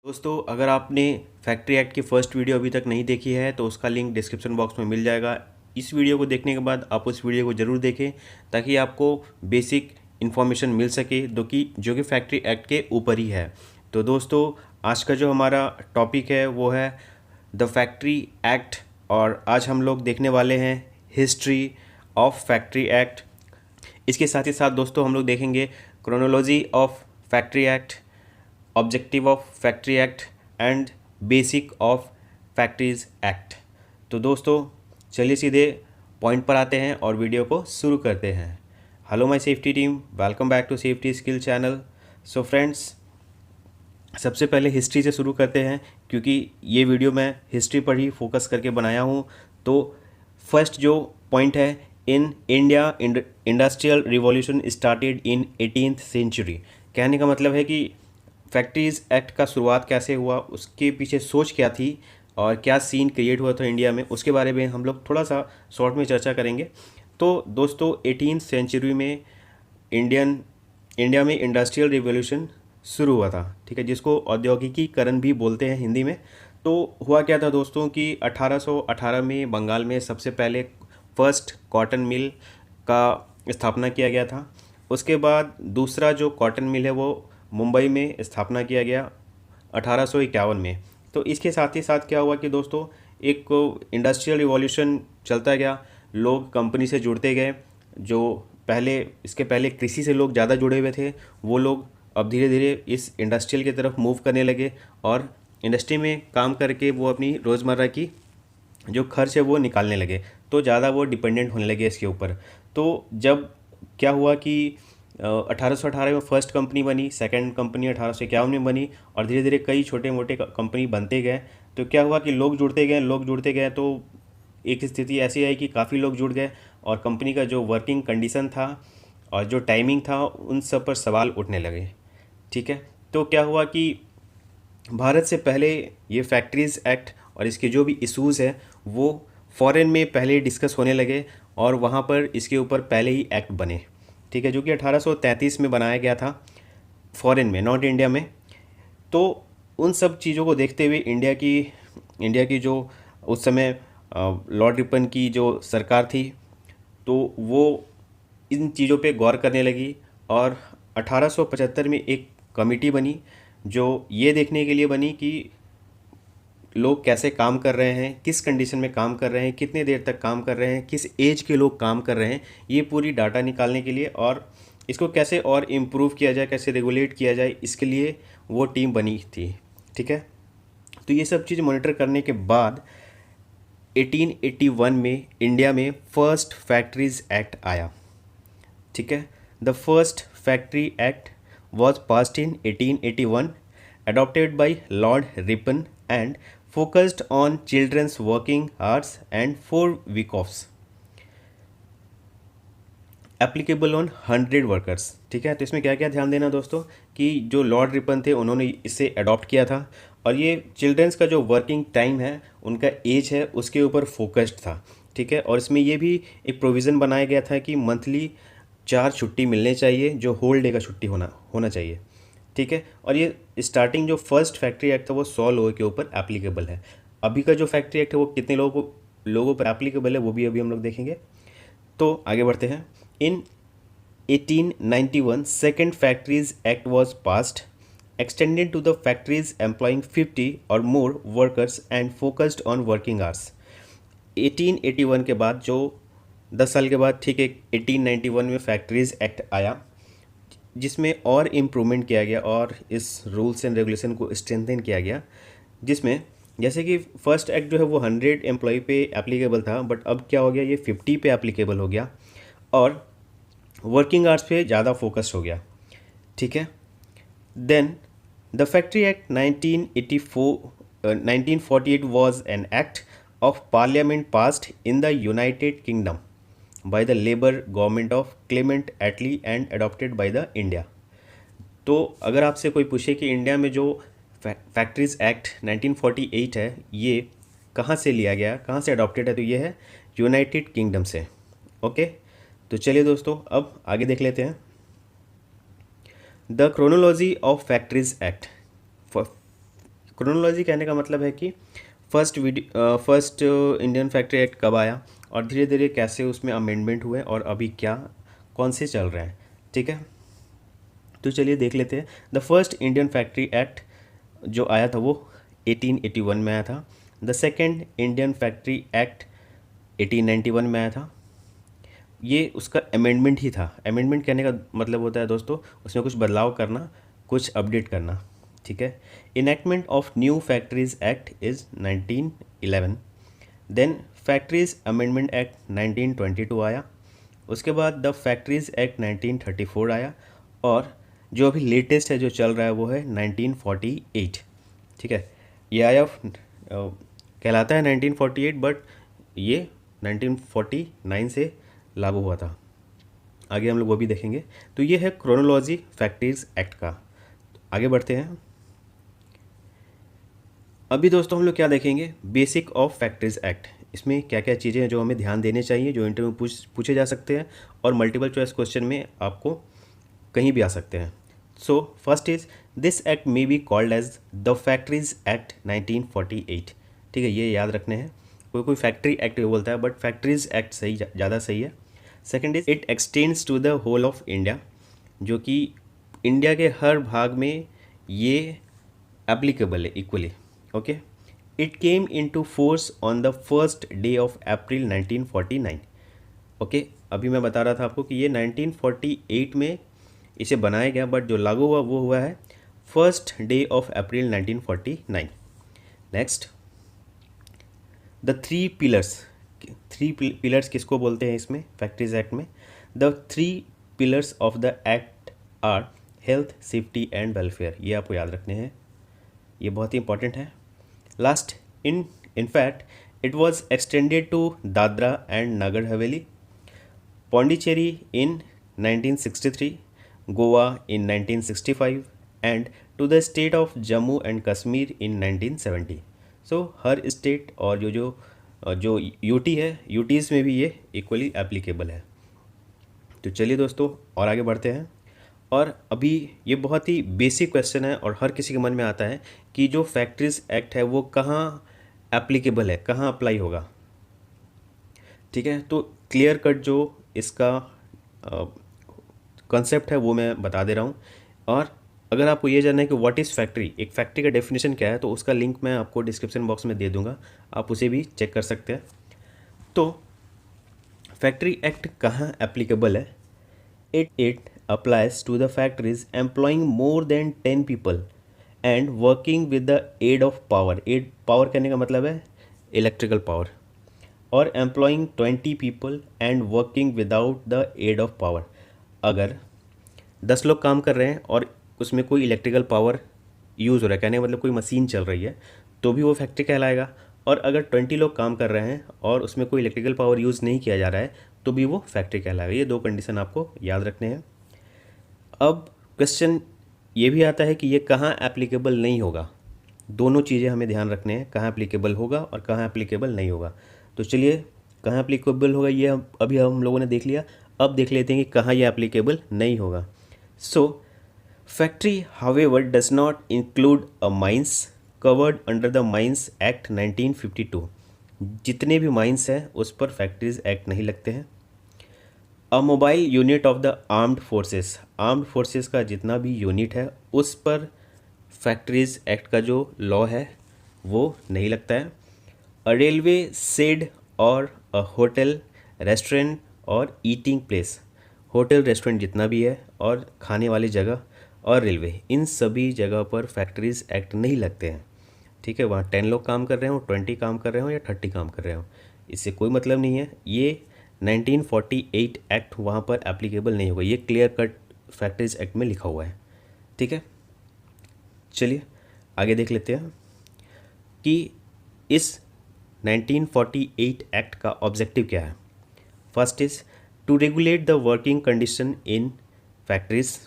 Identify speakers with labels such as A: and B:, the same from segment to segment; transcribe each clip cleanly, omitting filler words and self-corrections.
A: दोस्तों, अगर आपने फैक्ट्री एक्ट की फर्स्ट वीडियो अभी तक नहीं देखी है तो उसका लिंक डिस्क्रिप्शन बॉक्स में मिल जाएगा। इस वीडियो को देखने के बाद आप उस वीडियो को ज़रूर देखें ताकि आपको बेसिक इन्फॉर्मेशन मिल सके जो कि फैक्ट्री एक्ट के ऊपर ही है। तो दोस्तों, आज का जो हमारा टॉपिक है वो है द फैक्ट्री एक्ट, और आज हम लोग देखने वाले हैं हिस्ट्री ऑफ फैक्ट्री एक्ट। इसके साथ ही साथ दोस्तों हम लोग देखेंगे chronology of factory act, objective of factory act and basic of factories act. तो दोस्तों चलिए सीधे पॉइंट पर आते हैं और वीडियो को शुरू करते हैं। Hello my safety team, welcome back to safety skill channel. So friends, सबसे पहले हिस्ट्री से शुरू करते हैं क्योंकि ये वीडियो मैं हिस्ट्री पर ही फोकस करके बनाया हूँ। तो फर्स्ट जो पॉइंट है, in India industrial revolution started in 18th century. कहने का मतलब है कि फैक्ट्रीज़ एक्ट का शुरुआत कैसे हुआ, उसके पीछे सोच क्या थी और क्या सीन क्रिएट हुआ था इंडिया में, उसके बारे में हम लोग थोड़ा सा शॉर्ट में चर्चा करेंगे। तो दोस्तों 18th सेंचुरी में इंडिया में इंडस्ट्रियल रिवॉल्यूशन शुरू हुआ था, ठीक है, जिसको औद्योगिकीकरण भी बोलते हैं हिंदी में। तो हुआ क्या था दोस्तों कि 1818 में बंगाल में सबसे पहले फर्स्ट कॉटन मिल का स्थापना किया गया था। उसके बाद दूसरा जो कॉटन मिल है वो मुंबई में स्थापना किया गया 1851 में। तो इसके साथ ही साथ क्या हुआ कि दोस्तों एक इंडस्ट्रियल रिवॉल्यूशन चलता गया, लोग कंपनी से जुड़ते गए। जो इसके पहले कृषि से लोग ज़्यादा जुड़े हुए थे, वो लोग अब धीरे धीरे इस इंडस्ट्रियल की तरफ मूव करने लगे और इंडस्ट्री में काम करके वो अपनी रोज़मर्रा की जो खर्च है वो निकालने लगे, तो ज़्यादा वो डिपेंडेंट होने लगे इसके ऊपर। तो जब क्या हुआ कि 1818 में फर्स्ट कंपनी बनी, सेकंड कंपनी 1851 में बनी और धीरे धीरे कई छोटे मोटे कंपनी बनते गए। तो क्या हुआ कि लोग जुड़ते गए तो एक स्थिति ऐसी आई कि काफ़ी लोग जुड़ गए और कंपनी का जो वर्किंग कंडीशन था और जो टाइमिंग था उन सब पर सवाल उठने लगे, ठीक है। तो क्या हुआ कि भारत से पहले ये फैक्ट्रीज़ एक्ट और इसके जो भी इश्यूज़ है वो फॉरेन में पहले डिस्कस होने लगे और वहाँ पर इसके ऊपर पहले ही एक्ट बने, ठीक है, जो कि 1833 में बनाया गया था फॉरेन में, नॉट इंडिया में। तो उन सब चीज़ों को देखते हुए इंडिया की जो उस समय लॉर्ड रिपन की जो सरकार थी, तो वो इन चीज़ों पे गौर करने लगी और 1875 में एक कमेटी बनी जो ये देखने के लिए बनी कि लोग कैसे काम कर रहे हैं, किस कंडीशन में काम कर रहे हैं, कितने देर तक काम कर रहे हैं, किस एज के लोग काम कर रहे हैं, ये पूरी डाटा निकालने के लिए और इसको कैसे और इम्प्रूव किया जाए, कैसे रेगुलेट किया जाए, इसके लिए वो टीम बनी थी, ठीक है। तो ये सब चीज़ मॉनिटर करने के बाद 1881 में इंडिया में फर्स्ट फैक्ट्रीज एक्ट आया, ठीक है। The first factory act was passed in 1881, adopted by Lord Ripon and focused on children's working hours and 4 week offs, applicable on 100 workers, ठीक है। तो इसमें क्या क्या ध्यान देना दोस्तों कि जो लॉर्ड रिपन थे उन्होंने इसे अडॉप्ट किया था और ये चिल्ड्रंस का जो वर्किंग टाइम है, उनका एज है, उसके ऊपर फोकस्ड था, ठीक है। और इसमें ये भी एक प्रोविज़न बनाया गया था कि मंथली 4 छुट्टी मिलने चाहिए, जो होल डे का छुट्टी होना चाहिए, ठीक है। और ये स्टार्टिंग जो फर्स्ट फैक्ट्री एक्ट था वो 100 लोगों के ऊपर एप्लीकेबल है। अभी का जो फैक्ट्री एक्ट है वो कितने लोगों पर एप्लीकेबल है वो भी अभी हम लोग देखेंगे। तो आगे बढ़ते हैं। In 1891 second factories act was passed, extended to the factories employing 50 और more workers and focused on working hours. 1881 के बाद जो 10 साल के बाद, ठीक है, 1891 में फैक्ट्रीज एक्ट आया जिसमें और इम्प्रूवमेंट किया गया और इस रूल्स एंड रेगुलेशन को स्ट्रेंथन किया गया, जिसमें जैसे कि फर्स्ट एक्ट जो है वो 100 एम्प्लॉय पे एप्लीकेबल था, बट अब क्या हो गया, ये 50 पे एप्लीकेबल हो गया और वर्किंग आवर्स पे ज़्यादा फोकस हो गया, ठीक है। Then the factory act 1948 was an act of parliament passed in the United Kingdom by the Labour government of Clement Attlee and adopted by the India. तो अगर आपसे कोई पूछे कि इंडिया में जो फैक्ट्रीज एक्ट 1948 है ये कहाँ से लिया गया, कहाँ से अडॉप्टेड है, तो ये है यूनाइटेड किंगडम से, ओके। तो चलिए दोस्तों अब आगे देख लेते हैं। The chronology of factories act chronology कहने का मतलब है कि फर्स्ट इंडियन फैक्ट्री एक्ट कब आया और धीरे धीरे कैसे उसमें अमेंडमेंट हुए और अभी क्या कौन से चल रहे हैं, ठीक है। तो चलिए देख लेते हैं। The first Indian factory act जो आया था वो 1881 में आया था। The second Indian factory act 1891 में आया था। ये उसका अमेंडमेंट ही था। अमेंडमेंट कहने का मतलब होता है दोस्तों उसमें कुछ बदलाव करना, कुछ अपडेट करना, ठीक है। Enactment of new factories act is 1911। Then factories amendment act 1922 आया। उसके बाद द फैक्ट्रीज एक्ट 1934 आया और जो अभी लेटेस्ट है जो चल रहा है वो है 1948, ठीक है। ये आया कहलाता है 1948 बट ये 1949 से लागू हुआ था। आगे हम लोग वो भी देखेंगे। तो ये है क्रोनोलॉजी फैक्ट्रीज एक्ट का। आगे बढ़ते हैं। अभी दोस्तों हम लोग क्या देखेंगे, बेसिक ऑफ फैक्ट्रीज एक्ट। इसमें क्या क्या चीज़ें हैं जो हमें ध्यान देने चाहिए, जो इंटरव्यू पूछे जा सकते हैं और मल्टीपल चॉइस क्वेश्चन में आपको कहीं भी आ सकते हैं। So first is this act may be called as the factories act 1948, ठीक है। ये याद रखने हैं। कोई फैक्ट्री एक्ट बोलता है बट फैक्ट्रीज एक्ट सही, ज़्यादा सही है। Second is it extends to the whole of India, जो कि इंडिया के हर भाग में ये एप्लीकेबल है equally, okay. It came into force on the first day of April 1949, okay. अभी मैं बता रहा था आपको कि ये 1948 में इसे बनाया गया बट जो लागू हुआ वो हुआ है first day of April 1949। Next, the three pillars किसको बोलते हैं इसमें फैक्ट्रीज एक्ट में? The three pillars of the act are health, safety and welfare. ये आपको याद रखने हैं, ये बहुत ही इंपॉर्टेंट है। Last, in fact it was extended to Dadra and Nagar Haveli, Pondicherry in 1963, Goa in 1965 and to the state of Jammu and Kashmir in 1970। So her state और जो यूटी है, यूटीज़ में भी ये इक्वली एप्लीकेबल है। तो चलिए दोस्तों और आगे बढ़ते हैं। और अभी ये बहुत ही बेसिक क्वेश्चन है और हर किसी के मन में आता है कि जो फैक्ट्रीज एक्ट है वो कहाँ एप्लीकेबल है, कहाँ अप्लाई होगा, ठीक है। तो क्लियर कट जो इसका कॉन्सेप्ट है वो मैं बता दे रहा हूँ। और अगर आपको ये जानना है कि व्हाट इज़ फैक्ट्री, एक फैक्ट्री का डेफिनेशन क्या है, तो उसका लिंक मैं आपको डिस्क्रिप्शन बॉक्स में दे दूँगा, आप उसे भी चेक कर सकते हैं। तो फैक्ट्री एक्ट कहाँ एप्लीकेबल है? It applies to the factories employing more than 10 people and working with the aid of power. Aid power कहने का मतलब है इलेक्ट्रिकल पावर। और employing 20 people and working without the aid of power. अगर 10 लोग काम कर रहे हैं और उसमें कोई इलेक्ट्रिकल पावर यूज़ हो रहा है, कहने का मतलब कोई मशीन चल रही है, तो भी वो फैक्ट्री कहलाएगा। और अगर 20 लोग काम कर रहे हैं और उसमें कोई इलेक्ट्रिकल पावर यूज़ नहीं किया जा रहा है तो भी वो फैक्ट्री कहलाएगा। ये दो कंडीशन आपको याद रखने हैं। अब क्वेश्चन ये भी आता है कि ये कहाँ एप्लीकेबल नहीं होगा। दोनों चीज़ें हमें ध्यान रखने हैं, कहाँ एप्लीकेबल होगा और कहाँ एप्लीकेबल नहीं होगा। तो चलिए कहाँ एप्लीकेबल होगा ये अभी हम लोगों ने देख लिया। अब देख लेते हैं कि कहाँ ये एप्लीकेबल नहीं होगा। So factory however does not include a mines covered under the mines act 1952। जितने भी माइंस हैं उस पर फैक्ट्रीज एक्ट नहीं लगते हैं। अ mobile unit of the armed forces, armed forces का जितना भी यूनिट है उस पर फैक्ट्रीज एक्ट का जो लॉ है वो नहीं लगता है। अ रेलवे शेड और अ होटल, रेस्टोरेंट और ईटिंग प्लेस, होटल रेस्टोरेंट जितना भी है और खाने वाली जगह और रेलवे, इन सभी जगह पर फैक्ट्रीज एक्ट नहीं लगते हैं, ठीक है। वहाँ 10 लोग काम कर रहे हो, 20 काम कर रहे हो या 30 काम कर रहे हो, इससे कोई मतलब नहीं है। ये 1948 एक्ट वहाँ पर एप्लीकेबल नहीं होगा, ये क्लियर कट फैक्ट्रीज एक्ट में लिखा हुआ है, ठीक है। चलिए आगे देख लेते हैं कि इस 1948 एक्ट का ऑब्जेक्टिव क्या है। First is to regulate the working condition in factories.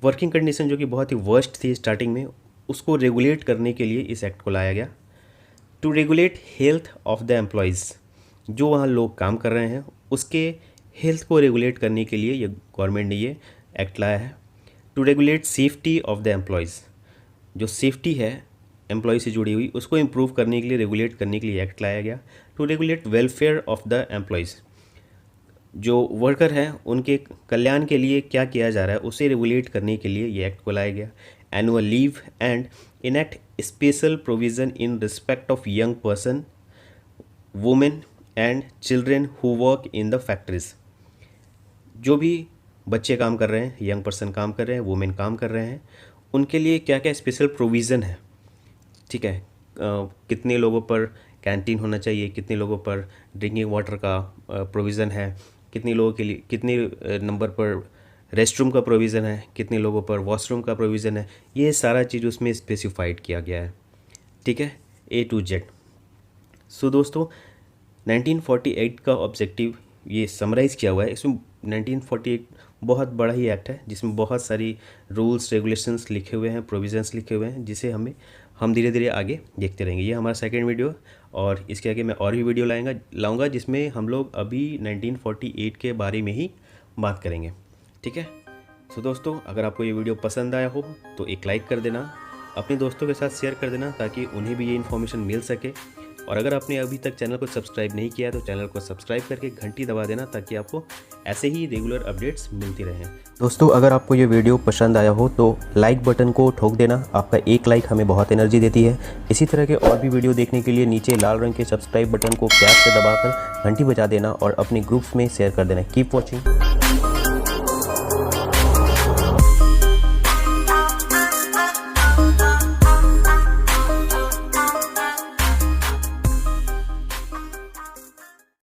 A: Working condition जो कि बहुत ही वर्स्ट थी स्टार्टिंग में, उसको रेगुलेट करने के लिए इस एक्ट को लाया गया। To regulate health of the employees, जो वहाँ लोग काम कर रहे हैं उसके हेल्थ को रेगुलेट करने के लिए ये गवर्नमेंट ने ये एक्ट लाया है। To regulate safety of the employees, जो सेफ्टी है एम्प्लॉय से जुड़ी हुई, उसको इम्प्रूव करने के लिए, रेगुलेट करने के लिए एक्ट लाया गया to regulate welfare of the employees. जो वर्कर हैं उनके कल्याण के लिए क्या किया जा रहा है उसे रेगुलेट करने के लिए ये एक्ट को लाया गया। Annual leave and enact special provision in respect of young person, women and children who work in the factories. जो भी बच्चे काम कर रहे हैं, यंग पर्सन काम कर रहे हैं, वुमेन काम कर रहे हैं, उनके लिए क्या क्या स्पेशल प्रोविज़न है, ठीक है। कितने लोगों पर कैंटीन होना चाहिए, कितने लोगों पर ड्रिंकिंग वाटर का प्रोविज़न है, कितने लोगों के लिए कितने नंबर पर रेस्ट रूम का प्रोविज़न है, कितने लोगों पर वॉशरूम का प्रोविज़न है, ये सारा चीज़ उसमें स्पेसिफाइड किया गया है, ठीक है, A to Z। सो दोस्तों 1948 का ऑब्जेक्टिव ये समराइज़ किया हुआ है। इसमें 1948 बहुत बड़ा ही एक्ट है जिसमें बहुत सारी रूल्स रेगुलेशंस लिखे हुए हैं, प्रोविजंस लिखे हुए हैं, जिसे हम धीरे धीरे आगे देखते रहेंगे। ये हमारा सेकंड वीडियो, और इसके आगे मैं और भी वीडियो लाऊंगा जिसमें हम लोग अभी 1948 के बारे में ही बात करेंगे, ठीक है। सो दोस्तों, अगर आपको ये वीडियो पसंद आया हो तो एक लाइक कर देना, अपने दोस्तों के साथ शेयर कर देना ताकि उन्हें भी ये इन्फॉर्मेशन मिल सके। और अगर आपने अभी तक चैनल को सब्सक्राइब नहीं किया तो चैनल को सब्सक्राइब करके घंटी दबा देना ताकि आपको ऐसे ही रेगुलर अपडेट्स मिलती रहें। दोस्तों, अगर आपको ये वीडियो पसंद आया हो तो लाइक बटन को ठोक देना, आपका एक लाइक हमें बहुत एनर्जी देती है। इसी तरह के और भी वीडियो देखने के लिए नीचे लाल रंग के सब्सक्राइब बटन को प्यार से दबाकर घंटी बजा देना और अपने ग्रुप्स में शेयर कर देना। Keep watching.